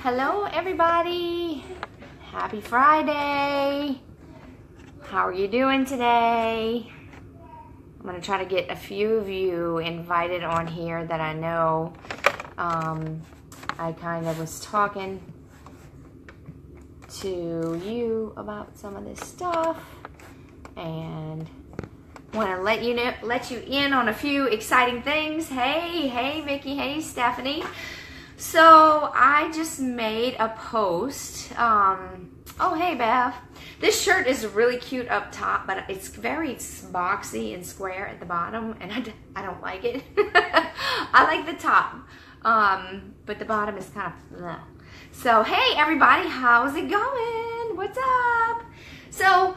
Hello everybody, happy Friday. How are you doing today? I'm going to try to get a few of you invited on here that I know. I kind of was talking to you about some of this stuff and want to let you in on a few exciting things. Hey Vicky, hey Stephanie. So I just made a post. Oh, hey Bev. This shirt is really cute up top, but it's very boxy and square at the bottom, and I don't like it. I like the top, but the bottom is kind of bleh. So hey everybody, how's it going? What's up? So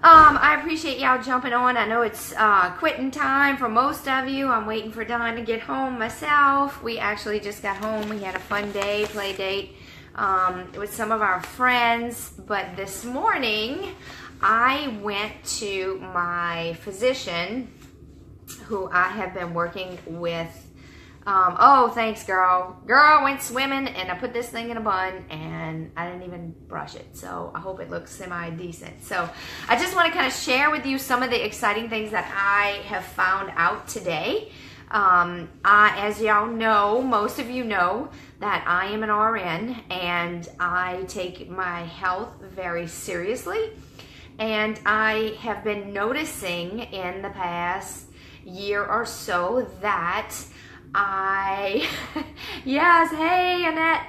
I appreciate y'all jumping on. I know it's quitting time for most of you. I'm waiting for Dawn to get home myself. We actually just got home. We had a fun day, play date with some of our friends. But this morning, I went to my physician, who I have been working with. Oh, thanks, girl. Girl went swimming, and I put this thing in a bun, and I didn't even brush it. So I hope it looks semi-decent. So I just want to kind of share with you some of the exciting things that I have found out today. As y'all know, most of you know that I am an RN, and I take my health very seriously. And I have been noticing in the past year or so that yes, hey Annette,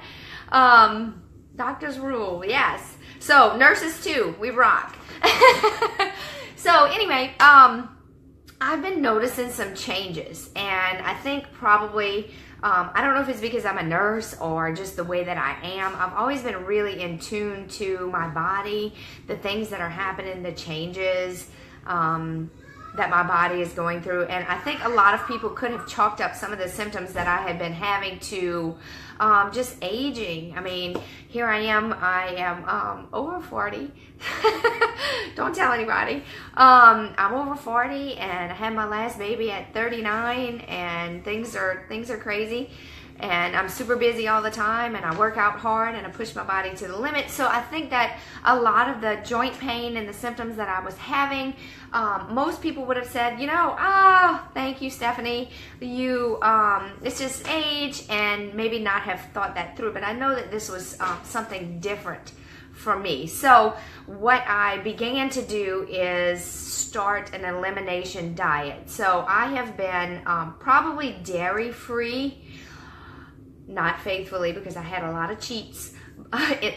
doctors rule, yes. So nurses too, we rock. So anyway, I've been noticing some changes, and I think probably, I don't know if it's because I'm a nurse or just the way that I am. I've always been really in tune to my body, the things that are happening, the changes, that my body is going through. And I think a lot of people could have chalked up some of the symptoms that I had been having to just aging. I mean, here I am over 40. Don't tell anybody. I'm over 40, and I had my last baby at 39, and things are crazy. And I'm super busy all the time, and I work out hard, and I push my body to the limit. So I think that a lot of the joint pain and the symptoms that I was having, most people would have said, thank you, Stephanie. It's just age, and maybe not have thought that through. But I know that this was something different for me. So what I began to do is start an elimination diet. So I have been probably dairy-free. Not faithfully, because I had a lot of cheats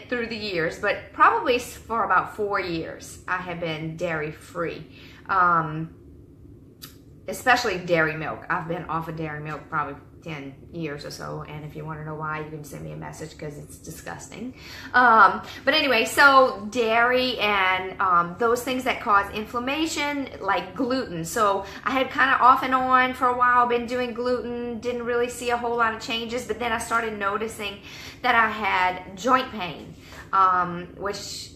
through the years, but probably for about 4 years I have been dairy free, especially dairy milk. I've been off of dairy milk probably 10 years or so, and if you want to know why, you can send me a message, because it's disgusting. But anyway, so dairy and those things that cause inflammation, like gluten. So I had kind of off and on for a while been doing gluten, didn't really see a whole lot of changes, but then I started noticing that I had joint pain, which,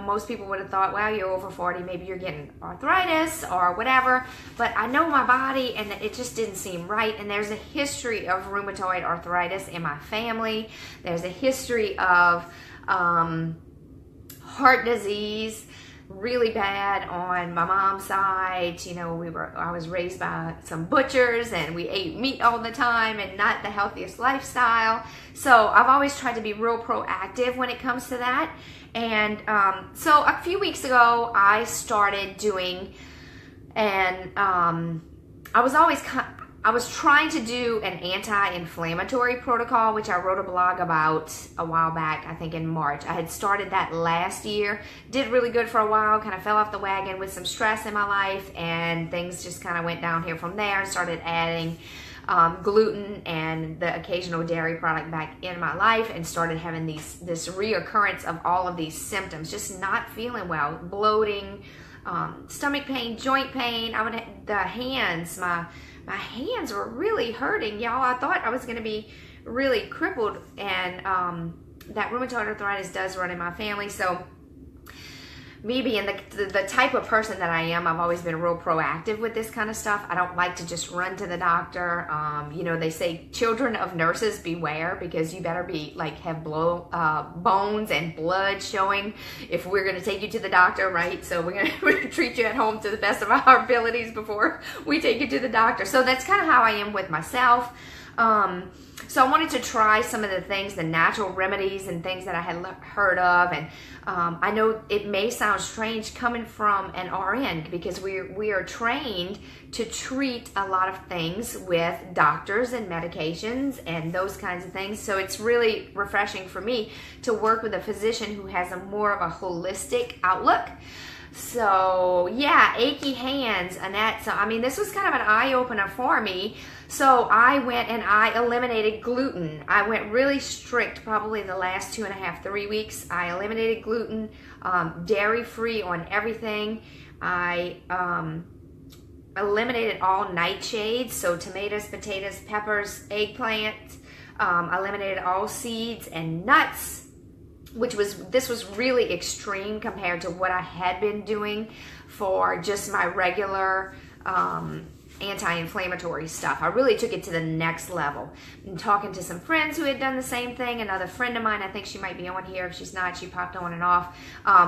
most people would have thought, well, you're over 40, maybe you're getting arthritis or whatever, but I know my body, and it just didn't seem right. And there's a history of rheumatoid arthritis in my family. There's a history of heart disease, really bad on my mom's side. I was raised by some butchers, and we ate meat all the time, and not the healthiest lifestyle. So I've always tried to be real proactive when it comes to that. And so a few weeks ago, I started doing, and I was trying to do an anti-inflammatory protocol, which I wrote a blog about a while back, I think in March. I had started that last year, did really good for a while, kind of fell off the wagon with some stress in my life, and things just kind of went down here from there, and started adding gluten and the occasional dairy product back in my life, and started having this reoccurrence of all of these symptoms, just not feeling well, bloating, stomach pain, joint pain. The hands, my hands were really hurting, y'all. I thought I was going to be really crippled, and that rheumatoid arthritis does run in my family. So me being the type of person that I am, I've always been real proactive with this kind of stuff. I don't like to just run to the doctor. You know, they say children of nurses beware, because you better be like have bones and blood showing if we're going to take you to the doctor, right? So we're going to treat you at home to the best of our abilities before we take you to the doctor. So that's kind of how I am with myself. So I wanted to try some of the things, the natural remedies and things that I had heard of. And I know it may sound strange coming from an RN, because we are trained to treat a lot of things with doctors and medications and those kinds of things. So it's really refreshing for me to work with a physician who has a more of a holistic outlook. So yeah, achy hands, Annette. So I mean, this was kind of an eye-opener for me. So I went and I eliminated gluten. I went really strict probably the last 2.5, 3 weeks. I eliminated gluten, dairy-free on everything. I eliminated all nightshades, so tomatoes, potatoes, peppers, eggplant. Eliminated all seeds and nuts, this was really extreme compared to what I had been doing for just my regular anti-inflammatory stuff. I really took it to the next level. And talking to some friends who had done the same thing, another friend of mine, I think she might be on here. If she's not, she popped on and off,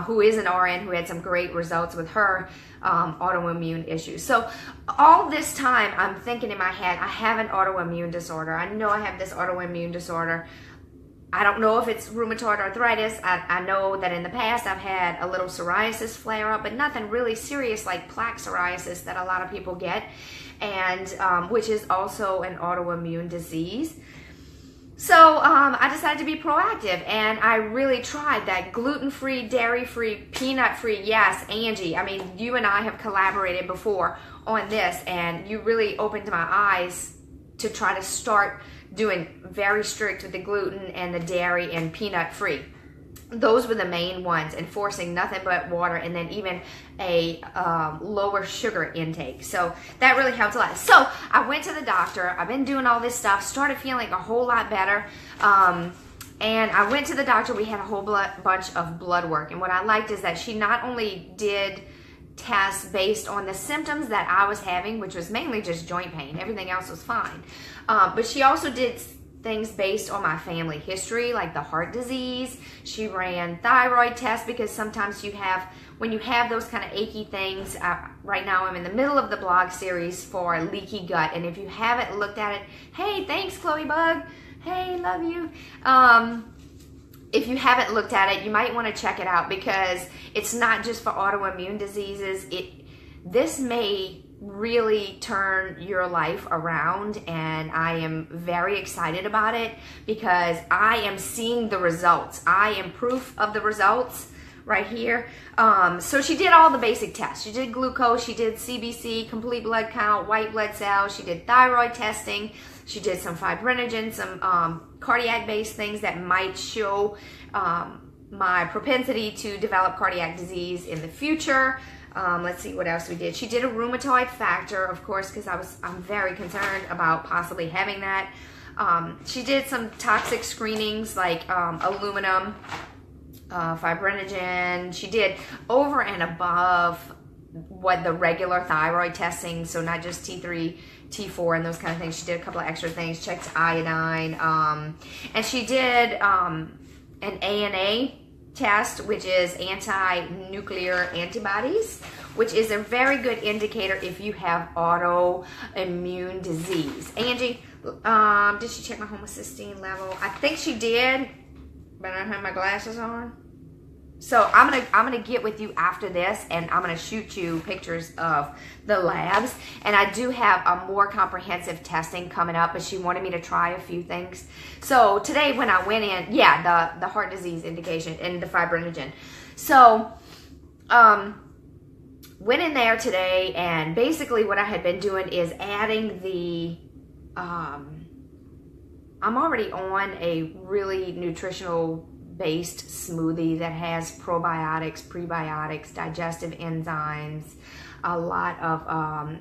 who is an RN, who had some great results with her autoimmune issues. So all this time, I'm thinking in my head, I have an autoimmune disorder. I know I have this autoimmune disorder. I don't know if it's rheumatoid arthritis. I know that in the past I've had a little psoriasis flare up, but nothing really serious like plaque psoriasis that a lot of people get, and which is also an autoimmune disease. So I decided to be proactive, and I really tried that gluten-free, dairy-free, peanut-free. Yes, Angie, I mean, you and I have collaborated before on this, and you really opened my eyes to try to start doing very strict with the gluten and the dairy and peanut free. Those were the main ones, enforcing nothing but water, and then even a lower sugar intake. So that really helped a lot. So I went to the doctor. I've been doing all this stuff, started feeling a whole lot better. And I went to the doctor. We had a whole bunch of blood work. And what I liked is that she not only did tests based on the symptoms that I was having, which was mainly just joint pain. Everything else was fine. But she also did things based on my family history, like the heart disease. She ran thyroid tests, because sometimes when you have those kind of achy things, right now I'm in the middle of the blog series for leaky gut. And if you haven't looked at it, hey, thanks, Chloe Bug. Hey, love you. If you haven't looked at it, you might want to check it out, because it's not just for autoimmune diseases. This may really turn your life around, and I am very excited about it, because I am seeing the results. I am proof of the results right here. So she did all the basic tests. She did glucose, she did CBC, complete blood count, white blood cells, she did thyroid testing, she did some fibrinogen, some cardiac-based things that might show my propensity to develop cardiac disease in the future. Let's see what else we did. She did a rheumatoid factor, of course, because I'm very concerned about possibly having that. She did some toxic screenings like aluminum, fibrinogen. She did over and above what the regular thyroid testing, so not just T3, T4 and those kind of things. She did a couple of extra things, checked iodine, and she did an ANA test, which is anti-nuclear antibodies, which is a very good indicator if you have autoimmune disease. Angie, did she check my homocysteine level? I think she did, but I don't have my glasses on. So I'm gonna get with you after this, and I'm gonna shoot you pictures of the labs. And I do have a more comprehensive testing coming up, but she wanted me to try a few things. So today when I went in, yeah, the heart disease indication and the fibrinogen. So went in there today, and basically what I had been doing is adding the I'm already on a really nutritional based smoothie that has probiotics, prebiotics, digestive enzymes, a lot of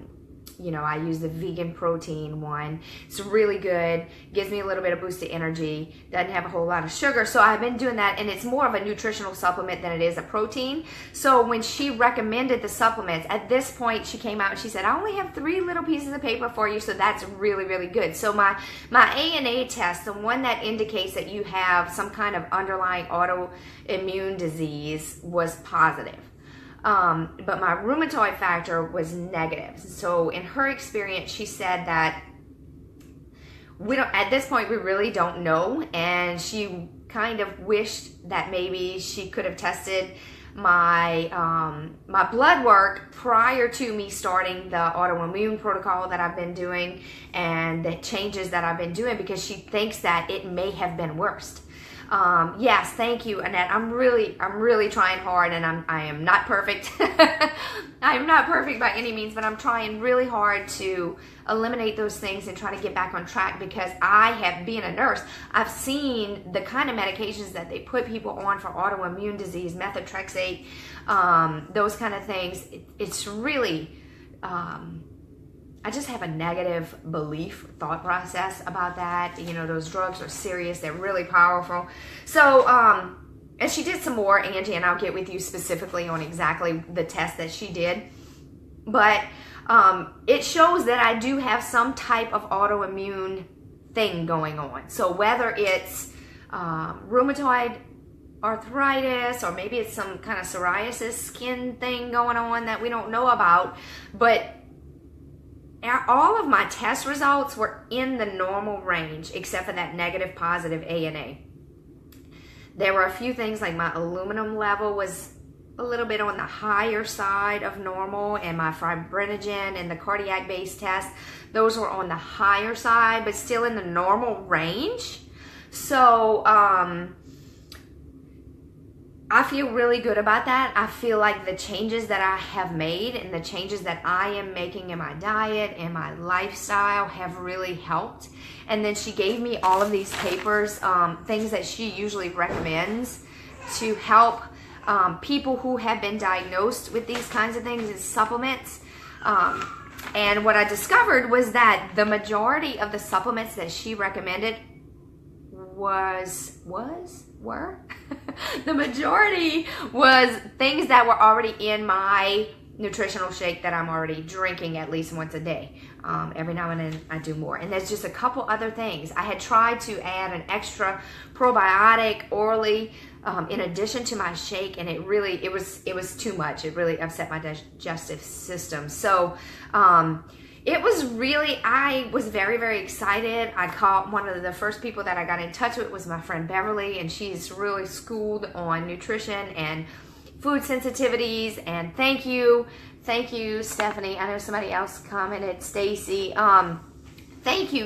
I use the vegan protein one. It's really good. Gives me a little bit of boost of energy. Doesn't have a whole lot of sugar. So I've been doing that, and it's more of a nutritional supplement than it is a protein. So when she recommended the supplements, at this point she came out and she said, I only have 3 little pieces of paper for you, so that's really, really good. So my ANA test, the one that indicates that you have some kind of underlying autoimmune disease, was positive. But my rheumatoid factor was negative. So in her experience, she said that at this point, we really don't know. And she kind of wished that maybe she could have tested my blood work prior to me starting the autoimmune protocol that I've been doing and the changes that I've been doing, because she thinks that it may have been worse. Yes, thank you, Annette. I'm really trying hard, and I am not perfect. I am not perfect by any means, but I'm trying really hard to eliminate those things and try to get back on track, because being a nurse, I've seen the kind of medications that they put people on for autoimmune disease, methotrexate, those kind of things. It's really, I just have a negative thought process about that. Those drugs are serious. They're really powerful. So, and she did some more, Angie, and I'll get with you specifically on exactly the test that she did. But it shows that I do have some type of autoimmune thing going on. So whether it's rheumatoid arthritis, or maybe it's some kind of psoriasis skin thing going on that we don't know about, but all of my test results were in the normal range, except for that negative positive ANA. There were a few things, like my aluminum level was a little bit on the higher side of normal, and my fibrinogen and the cardiac based test, those were on the higher side, but still in the normal range. So I feel really good about that. I feel like the changes that I have made and the changes that I am making in my diet and my lifestyle have really helped. And then she gave me all of these papers, things that she usually recommends to help people who have been diagnosed with these kinds of things as supplements. And what I discovered was that the majority of the supplements that she recommended were the majority was things that were already in my nutritional shake that I'm already drinking at least once a day. Every now and then I do more. And there's just a couple other things. I had tried to add an extra probiotic orally in addition to my shake, and it was too much. It really upset my digestive system. So I was very, very excited. I called one of the first people that I got in touch with was my friend Beverly, and she's really schooled on nutrition and food sensitivities. And thank you, Stephanie. I know somebody else commented, Stacy. Thank you.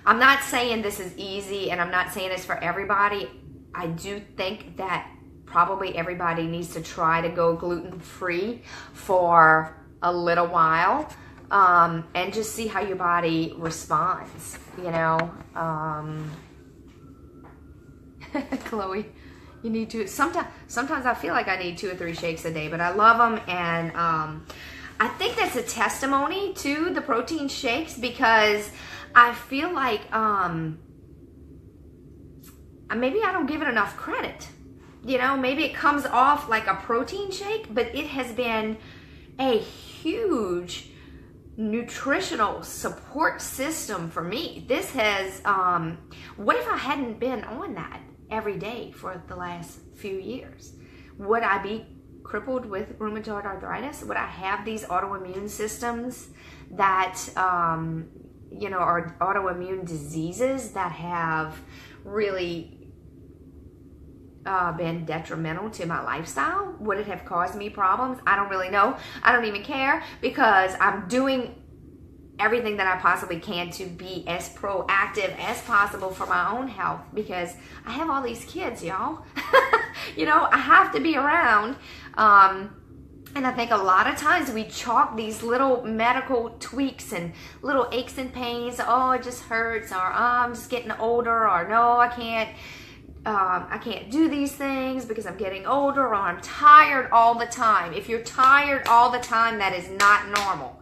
I'm not saying this is easy, and I'm not saying it's for everybody. I do think that probably everybody needs to try to go gluten-free for a little while. And just see how your body responds, Chloe, you need to, sometimes I feel like I need 2 or 3 shakes a day, but I love them. And, I think that's a testimony to the protein shakes, because I feel like, maybe I don't give it enough credit, maybe it comes off like a protein shake, but it has been a huge nutritional support system for me. This has, what if I hadn't been on that every day for the last few years? Would I be crippled with rheumatoid arthritis? Would I have these autoimmune systems that, are autoimmune diseases that have really been detrimental to my lifestyle? Would it have caused me problems? I don't really know. I don't even care, because I'm doing everything that I possibly can to be as proactive as possible for my own health, because I have all these kids, y'all. I have to be around. And I think a lot of times we chalk these little medical tweaks and little aches and pains. Oh, it just hurts, or I'm just getting older, or no, I can't do these things because I'm getting older, or I'm tired all the time. If you're tired all the time, that is not normal.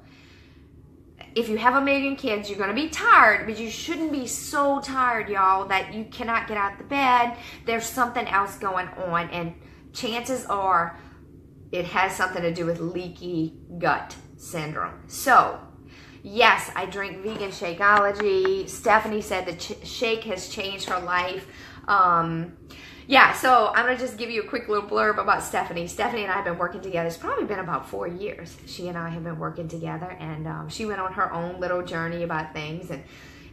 if you have a million kids, you're going to be tired, but you shouldn't be so tired, y'all, that you cannot get out of the bed. There's something else going on, and chances are it has something to do with leaky gut syndrome. So, yes, I drink vegan Shakeology. Stephanie said the shake has changed her life. Yeah, so I'm going to just give you a quick little blurb about Stephanie. Stephanie and I have been working together. It's probably been about 4 years. She and I have been working together, and she went on her own little journey about things. And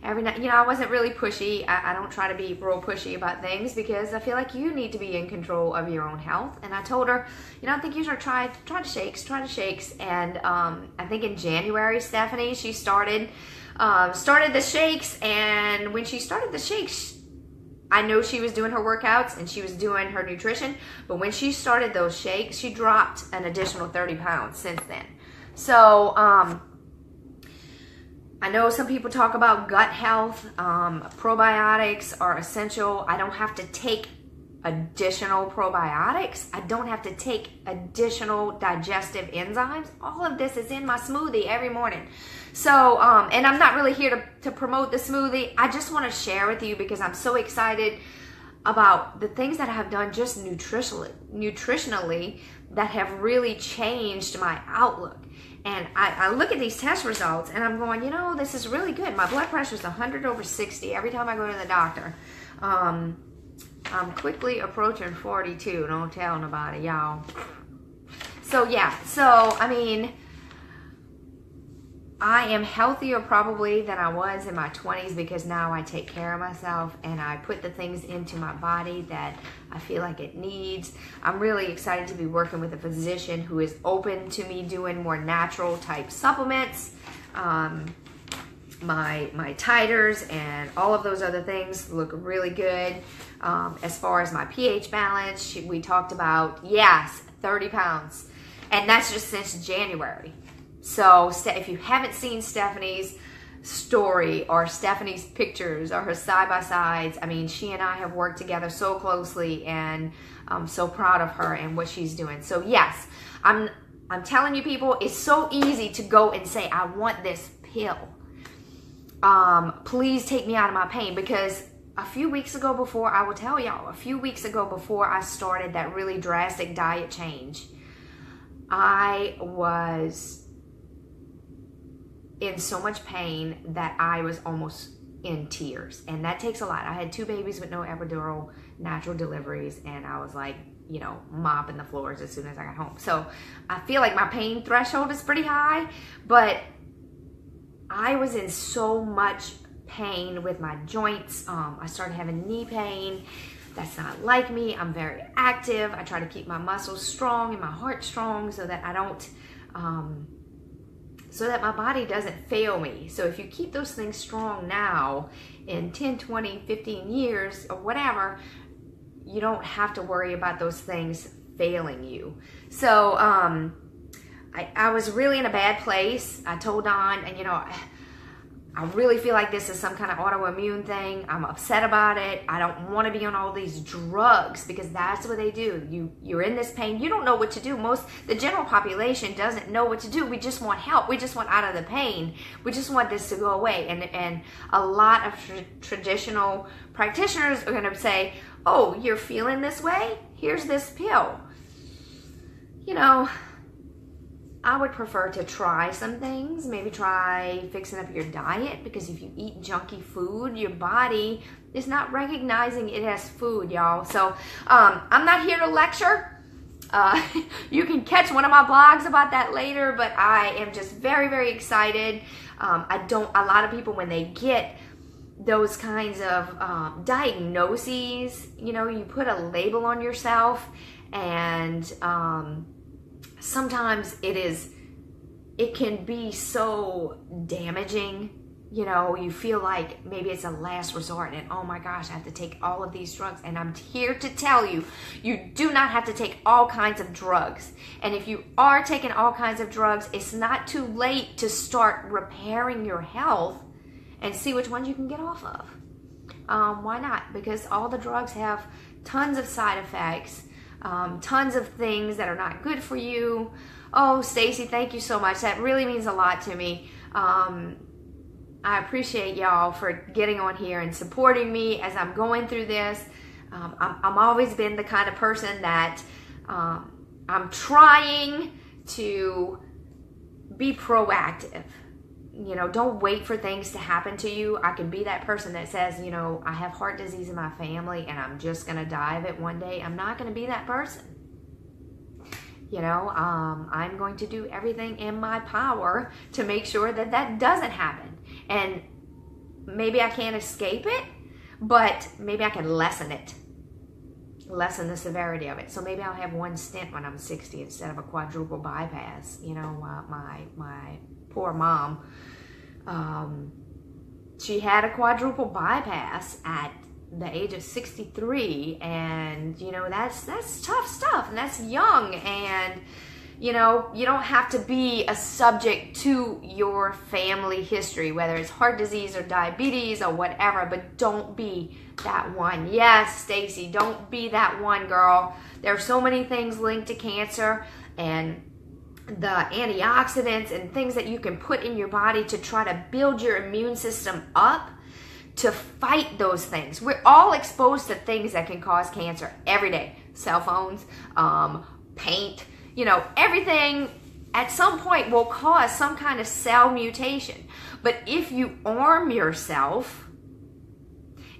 every night, you know, I wasn't really pushy. I don't try to be real pushy about things because I feel like you need to be in control of your own health. And I told her, you know, I think you should try the shakes. And I think in January, Stephanie, she started the shakes. And when she started the shakes, I know she was doing her workouts and she was doing her nutrition, but when she started those shakes, she dropped an additional 30 pounds since then. So, I know some people talk about gut health. Probiotics are essential. I don't have to take additional probiotics. I don't have to take additional digestive enzymes. All of this is in my smoothie every morning. So, and I'm not really here to promote the smoothie. I just want to share with you because I'm so excited about the things that I have done just nutritionally that have really changed my outlook. And I look at these test results and I'm going, you know, this is really good. My blood pressure is 100/60 every time I go to the doctor. I'm quickly approaching 42. Don't tell nobody, y'all. So, yeah. So, I mean, I am healthier probably than I was in my 20s because now I take care of myself and I put the things into my body that I feel like it needs. I'm really excited to be working with a physician who is open to me doing more natural type supplements. My titers and all of those other things look really good. As far as my pH balance, we talked about, yes, 30 pounds. And that's just since January. So if you haven't seen Stephanie's story or Stephanie's pictures or her side-by-sides, I mean, she and I have worked together so closely, and I'm so proud of her and what she's doing. So yes, I'm telling you people, it's so easy to go and say, I want this pill. Please take me out of my pain, because a few weeks ago before I started that really drastic diet change, I was in so much pain that I was almost in tears, and that takes a lot. I had 2 babies with no epidural, natural deliveries, and I was like, you know, mopping the floors as soon as I got home. So I feel like my pain threshold is pretty high, but I was in so much pain with my joints. I started having knee pain. That's not like me. I'm very active. I try to keep my muscles strong and my heart strong so that I don't, so that my body doesn't fail me. So if you keep those things strong now, in 10, 20, 15 years or whatever, you don't have to worry about those things failing you. So I was really in a bad place. I told Don, and you know, I really feel like this is some kind of autoimmune thing. I'm upset about it. I don't want to be on all these drugs because that's what they do. You're in this pain. You don't know what to do. The general population doesn't know what to do. We just want help. We just want out of the pain. We just want this to go away. And a lot of traditional practitioners are going to say, oh, you're feeling this way? Here's this pill. You know, I would prefer to try some things. Maybe try fixing up your diet, because if you eat junky food, your body is not recognizing it as food, y'all. So I'm not here to lecture. You can catch one of my blogs about that later, but I am just very, very excited. A lot of people, when they get those kinds of diagnoses, you know, you put a label on yourself, and sometimes it can be so damaging. You know, you feel like maybe it's a last resort, and oh my gosh, I have to take all of these drugs. And I'm here to tell you, you do not have to take all kinds of drugs. And if you are taking all kinds of drugs, it's not too late to start repairing your health and see which ones you can get off of. Why not? Because all the drugs have tons of side effects. Tons of things that are not good for you. Oh, Stacy, thank you so much. That really means a lot to me. I appreciate y'all for getting on here and supporting me as I'm going through this. I'm always been the kind of person that I'm trying to be proactive. You know, don't wait for things to happen to you. I can be that person that says, you know, I have heart disease in my family and I'm just going to die of it one day. I'm not going to be that person. You know, I'm going to do everything in my power to make sure that that doesn't happen. And maybe I can't escape it, but maybe I can lessen it. Lessen the severity of it. So maybe I'll have one stent when I'm 60 instead of a quadruple bypass. You know, my poor mom, she had a quadruple bypass at the age of 63, and you know, that's tough stuff, and that's young, and you know, you don't have to be a subject to your family history, whether it's heart disease or diabetes or whatever, but don't be that one. Yes, Stacy, don't be that one, girl. There are so many things linked to cancer, and the antioxidants and things that you can put in your body to try to build your immune system up to fight those things. We're all exposed to things that can cause cancer every day. Cell phones, paint, you know, everything at some point will cause some kind of cell mutation. But if you arm yourself,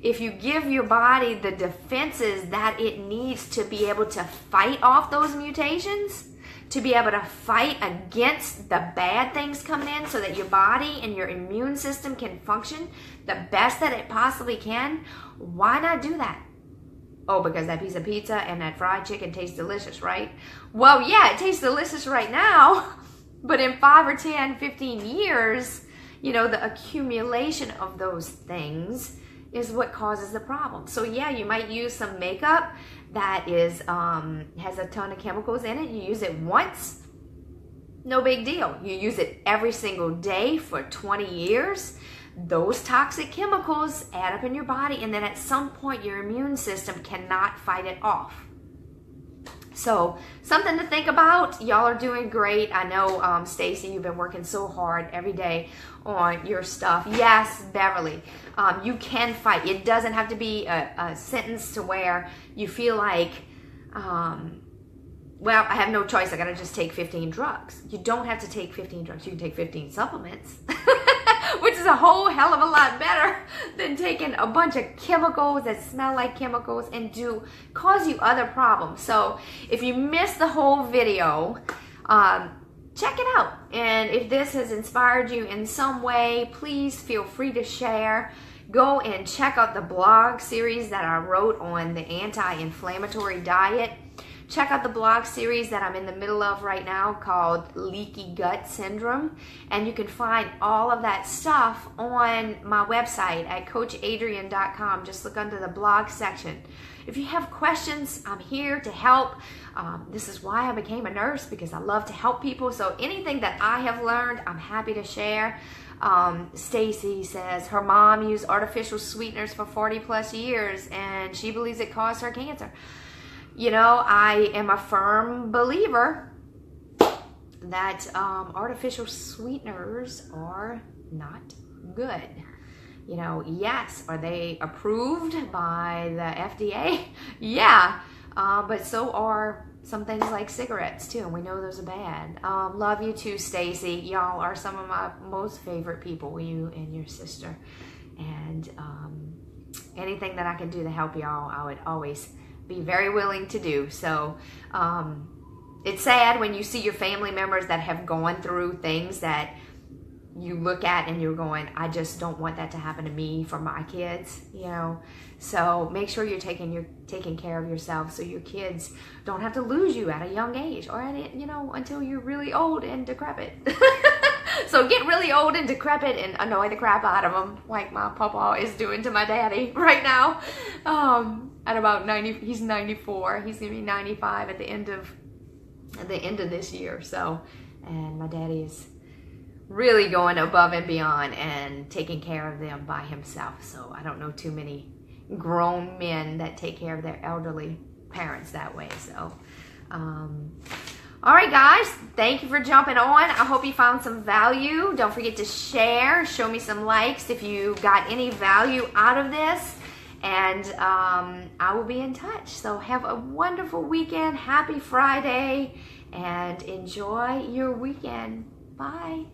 if you give your body the defenses that it needs to be able to fight off those mutations, to be able to fight against the bad things coming in so that your body and your immune system can function the best that it possibly can, why not do that? Oh, because that piece of pizza and that fried chicken tastes delicious, right? Well, yeah, it tastes delicious right now, but in 5 or 10, 15 years, you know, the accumulation of those things is what causes the problem. So yeah, you might use some makeup that is has a ton of chemicals in it. You use it once, no big deal. You use it every single day for 20 years. Those toxic chemicals add up in your body, and then at some point your immune system cannot fight it off. So something to think about. Y'all are doing great. I know, Stacy, you've been working so hard every day on your stuff. Yes, Beverly, you can fight. It doesn't have to be a sentence to where you feel like, well, I have no choice. I got to just take 15 drugs. You don't have to take 15 drugs. You can take 15 supplements, which is a whole hell of a lot better than taking a bunch of chemicals that smell like chemicals and cause you other problems. So if you missed the whole video, check it out. And if this has inspired you in some way, please feel free to share. Go and check out the blog series that I wrote on the anti-inflammatory diet. Check out the blog series that I'm in the middle of right now called Leaky Gut Syndrome. And you can find all of that stuff on my website at coachadrienne.com. Just look under the blog section. If you have questions, I'm here to help. This is why I became a nurse, because I love to help people. So anything that I have learned, I'm happy to share. Stacy says her mom used artificial sweeteners for 40 plus years and she believes it caused her cancer. You know, I am a firm believer that artificial sweeteners are not good. You know, yes, are they approved by the FDA? Yeah, but so are some things like cigarettes too, and we know those are bad. Love you too, Stacy. Y'all are some of my most favorite people, you and your sister. And anything that I can do to help y'all, I would always be very willing to do. So it's sad when you see your family members that have gone through things that you look at and you're going, I just don't want that to happen to me for my kids, you know. So make sure you're taking care of yourself so your kids don't have to lose you at a young age, or at, you know, until you're really old and decrepit. So get really old and decrepit and annoy the crap out of them, like my papa is doing to my daddy right now. At about 90, he's 94. He's gonna be 95 at the end of this year. So, and my daddy is really going above and beyond and taking care of them by himself. So I don't know too many grown men that take care of their elderly parents that way. So, All right, guys, thank you for jumping on. I hope you found some value. Don't forget to share. Show me some likes if you got any value out of this. And I will be in touch. So have a wonderful weekend. Happy Friday. And enjoy your weekend. Bye.